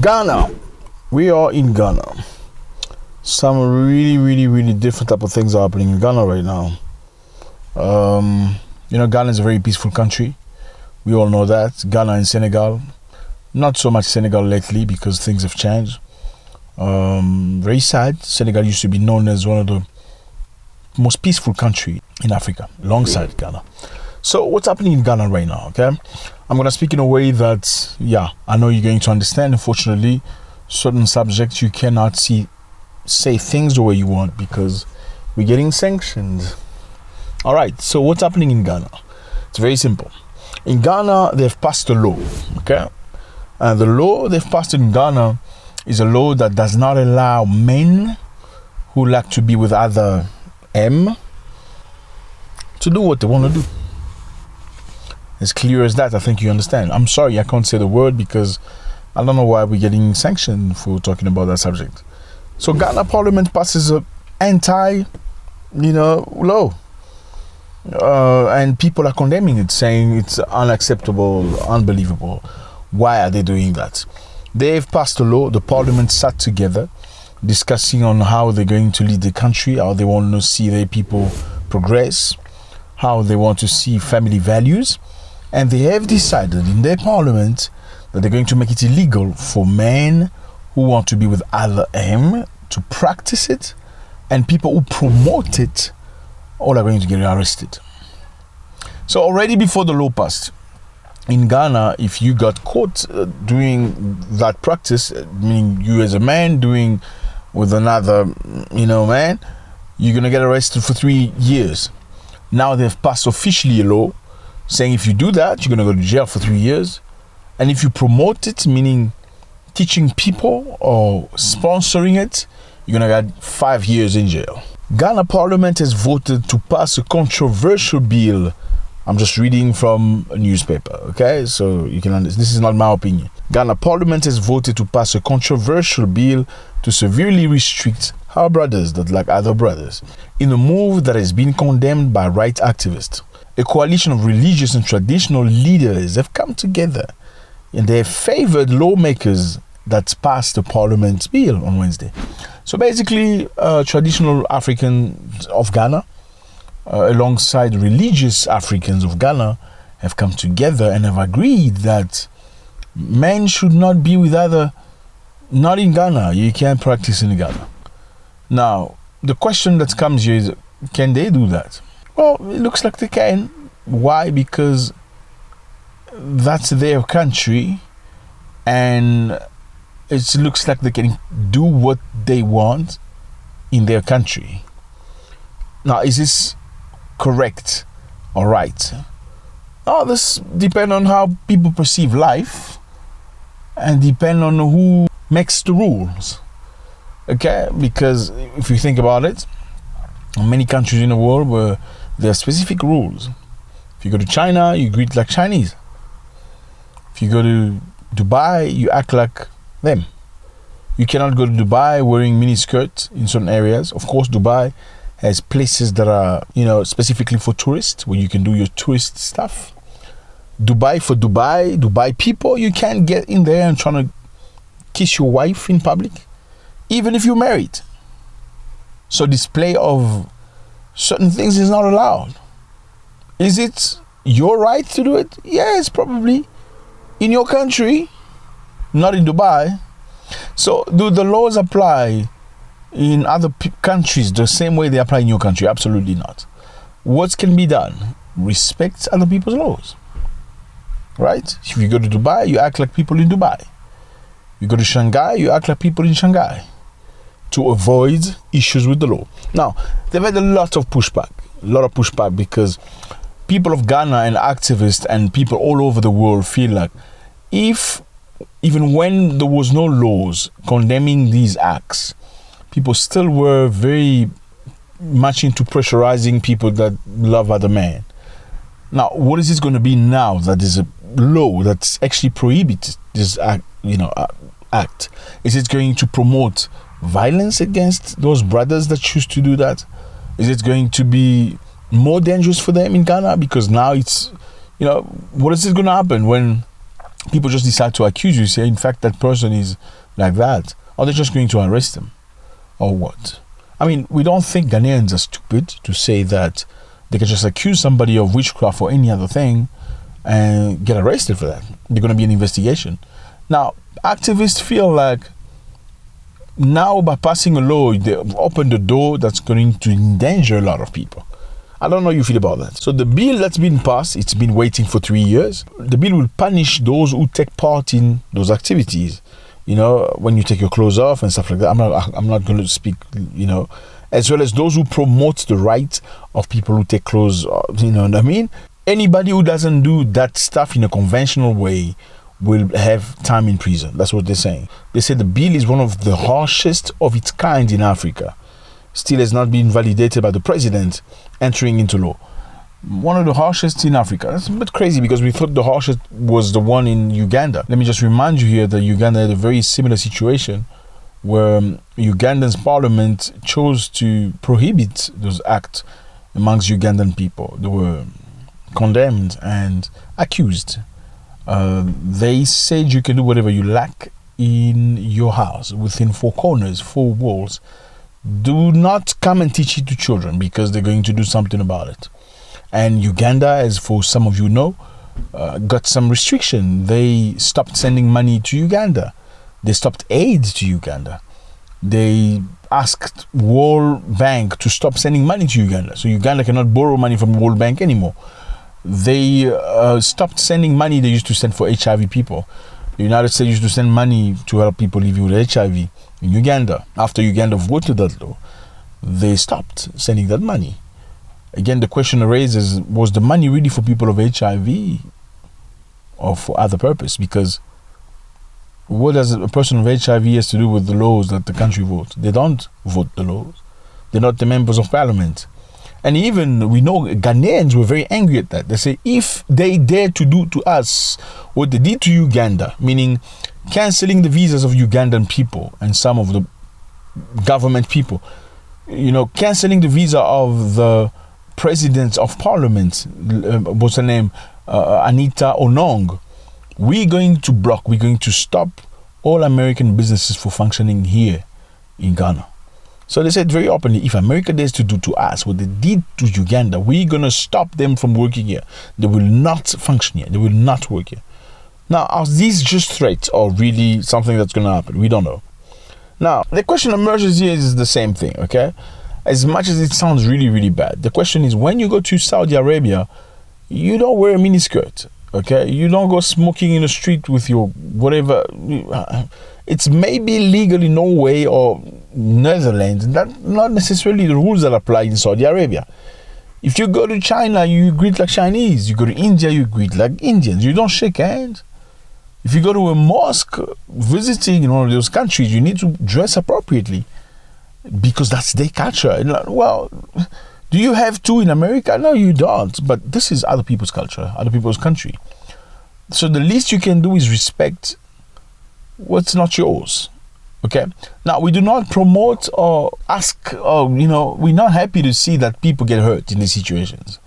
Ghana. We are in Ghana. Some really different type of things are happening in Ghana right now. Ghana is a very peaceful country. We all know that. Ghana and Senegal. Not so much Senegal lately because things have changed. Very sad. Senegal used to be known as one of the most peaceful country in Africa, alongside Ghana. So what's happening in Ghana right now, okay? I'm going to speak in a way that, I know you're going to understand. Unfortunately, certain subjects you cannot say things the way you want because we're getting sanctioned. All right, so what's happening in Ghana? It's very simple. In Ghana, they've passed a law, okay? And the law they've passed in Ghana is a law that does not allow men who like to be with other M to do what they want to do. As clear as that, I think you understand. I'm sorry, I can't say the word because I don't know why we're getting sanctioned for talking about that subject. So Ghana Parliament passes a law. And people are condemning it, saying it's unacceptable, unbelievable. Why are they doing that? They've passed a law. The Parliament sat together, discussing on how they're going to lead the country, how they want to see their people progress, how they want to see family values. And they have decided in their parliament that they're going to make it illegal for men who want to be with other M to practice it, and people who promote it all are going to get arrested. So already before the law passed, in Ghana, if you got caught doing that practice, meaning you as a man doing with another, man, you're going to get arrested for 3 years. Now they've passed officially a law saying if you do that, you're going to go to jail for 3 years. And if you promote it, meaning teaching people or sponsoring it, you're going to get 5 years in jail. Ghana Parliament has voted to pass a controversial bill. I'm just reading from a newspaper, okay? So you can understand. This is not my opinion. Ghana Parliament has voted to pass a controversial bill to severely restrict our brothers that like other brothers, in a move that has been condemned by rights activists. A coalition of religious and traditional leaders have come together and they have favored lawmakers that passed the Parliament's bill on Wednesday. So basically, traditional Africans of Ghana, alongside religious Africans of Ghana, have come together and have agreed that men should not be with other, not in Ghana. You can't practice in Ghana. Now, the question that comes here is, can they do that? Well, it looks like they can. Why? Because that's their country and it looks like they can do what they want in their country. Now, is this correct or right? Oh, this depends on how people perceive life and depend on who makes the rules. Okay? Because if you think about it, in many countries in the world where there are specific rules. If you go to China, you greet like Chinese. If you go to Dubai, you act like them. You cannot go to Dubai wearing mini skirts in certain areas. Of course, Dubai has places that are, specifically for tourists, where you can do your tourist stuff. Dubai people, you can't get in there and trying to kiss your wife in public, even if you're married. So display of certain things is not allowed. Is it your right to do it? Yes, probably. In your country, not in Dubai. So do the laws apply in other countries the same way they apply in your country? Absolutely not. What can be done? Respect other people's laws. Right? If you go to Dubai, you act like people in Dubai. You go to Shanghai, you act like people in Shanghai, to avoid issues with the law. Now, they've had a lot of pushback because people of Ghana and activists and people all over the world feel like even when there was no laws condemning these acts, people still were very much into pressurizing people that love other men. Now, what is it going to be now that there's a law that's actually prohibited this act? Is it going to promote violence against those brothers that choose to do that? Is it going to be more dangerous for them in Ghana? Because now it's, what is it going to happen when people just decide to accuse you, say, in fact, that person is like that. Or they're just going to arrest them. Or what? I mean, we don't think Ghanaians are stupid to say that they can just accuse somebody of witchcraft or any other thing and get arrested for that. There's going to be an investigation. Now, activists feel like now by passing a law, they open the door that's going to endanger a lot of people. I don't know how you feel about that. So the bill that's been passed, it's been waiting for 3 years. The bill will punish those who take part in those activities. You know, when you take your clothes off and stuff like that. I'm not going to speak, you know, as well as those who promote the right of people who take clothes off, you know what I mean? Anybody who doesn't do that stuff in a conventional way will have time in prison. That's what they're saying. They say the bill is one of the harshest of its kind in Africa. Still has not been validated by the president entering into law. One of the harshest in Africa. That's a bit crazy because we thought the harshest was the one in Uganda. Let me just remind you here that Uganda had a very similar situation where Ugandan's parliament chose to prohibit those acts amongst Ugandan people. They were condemned and accused. They said you can do whatever you like in your house within four corners, four walls. Do not come and teach it to children because they're going to do something about it. And Uganda, as for some of you know, got some restriction. They stopped sending money to Uganda. They stopped aid to Uganda. They asked World Bank to stop sending money to Uganda. So Uganda cannot borrow money from World Bank anymore. They stopped sending money they used to send for HIV people. The United States used to send money to help people living with HIV in Uganda. After Uganda voted that law, they stopped sending that money. Again, the question raises, was the money really for people of HIV or for other purpose? Because what does a person of HIV has to do with the laws that the country votes? They don't vote the laws. They're not the members of parliament. And even, we know Ghanaians were very angry at that. They say, if they dare to do to us what they did to Uganda, meaning cancelling the visas of Ugandan people and some of the government people, you know, cancelling the visa of the president of parliament, what's her name, Anita Onong, we're going to stop all American businesses for functioning here in Ghana. So they said very openly, if America dares to do to us what they did to Uganda, we're going to stop them from working here. They will not function here. They will not work here. Now, are these just threats or really something that's going to happen? We don't know. Now, the question emerges here is the same thing, okay? As much as it sounds really, really bad, the question is, when you go to Saudi Arabia, you don't wear a miniskirt, okay? You don't go smoking in the street with your whatever. It's maybe legal in Norway or Netherlands. That's not necessarily the rules that apply in Saudi Arabia. If you go to China, you greet like Chinese. You go to India, you greet like Indians. You don't shake hands. If you go to a mosque visiting in one of those countries, you need to dress appropriately because that's their culture. Well, do you have to in America? No, you don't. But this is other people's culture, other people's country. So the least you can do is respect what's not yours. Okay. Now, we do not promote or ask, or, you know, we're not happy to see that people get hurt in these situations.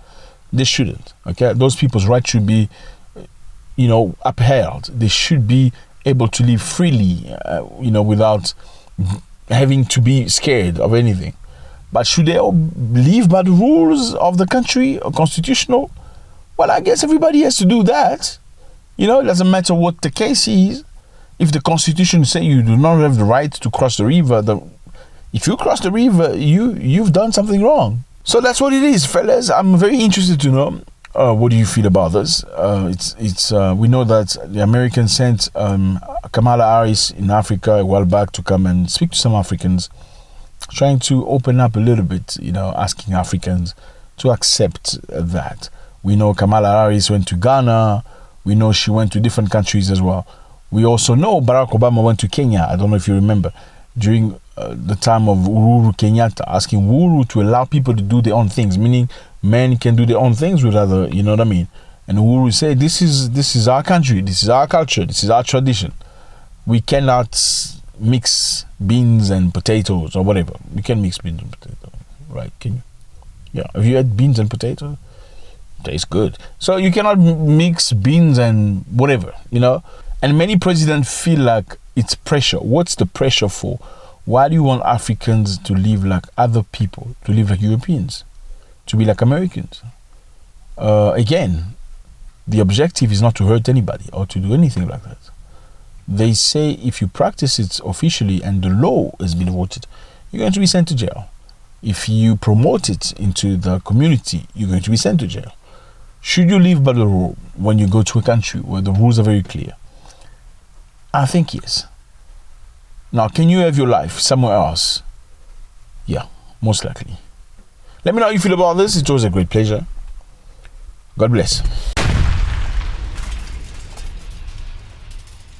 They shouldn't. Okay. Those people's rights should be, you know, upheld. They should be able to live freely, you know, without having to be scared of anything. But should they all live by the rules of the country or constitutional? Well, I guess everybody has to do that. You know, it doesn't matter what the case is. If the constitution says you do not have the right to cross the river, if you cross the river, you've done something wrong. So that's what it is, fellas. I'm very interested to know what do you feel about this. We know that the Americans sent Kamala Harris in Africa a while back to come and speak to some Africans, trying to open up a little bit, you know, asking Africans to accept that. We know Kamala Harris went to Ghana. We know she went to different countries as well. We also know Barack Obama went to Kenya. I don't know if you remember, during the time of Uhuru Kenyatta, asking Uhuru to allow people to do their own things, meaning men can do their own things with other, you know what I mean? And Uhuru said, this is our country, this is our culture, this is our tradition. We cannot mix beans and potatoes or whatever. We can mix beans and potatoes, right? Can you? Yeah. Have you had beans and potatoes? tastes good. So you cannot mix beans and whatever, you know. And many presidents feel like it's pressure. What's the pressure for? Why do you want Africans to live like other people, to live like Europeans, to be like Americans? Again, the objective is not to hurt anybody or to do anything like that. They say if you practice it officially and the law has been voted, you're going to be sent to jail. If you promote it into the community, you're going to be sent to jail. Should you live by the rule when you go to a country where the rules are very clear? I think yes. Now, can you have your life somewhere else? Yeah, most likely. Let me know how you feel about this. It was a great pleasure. God bless.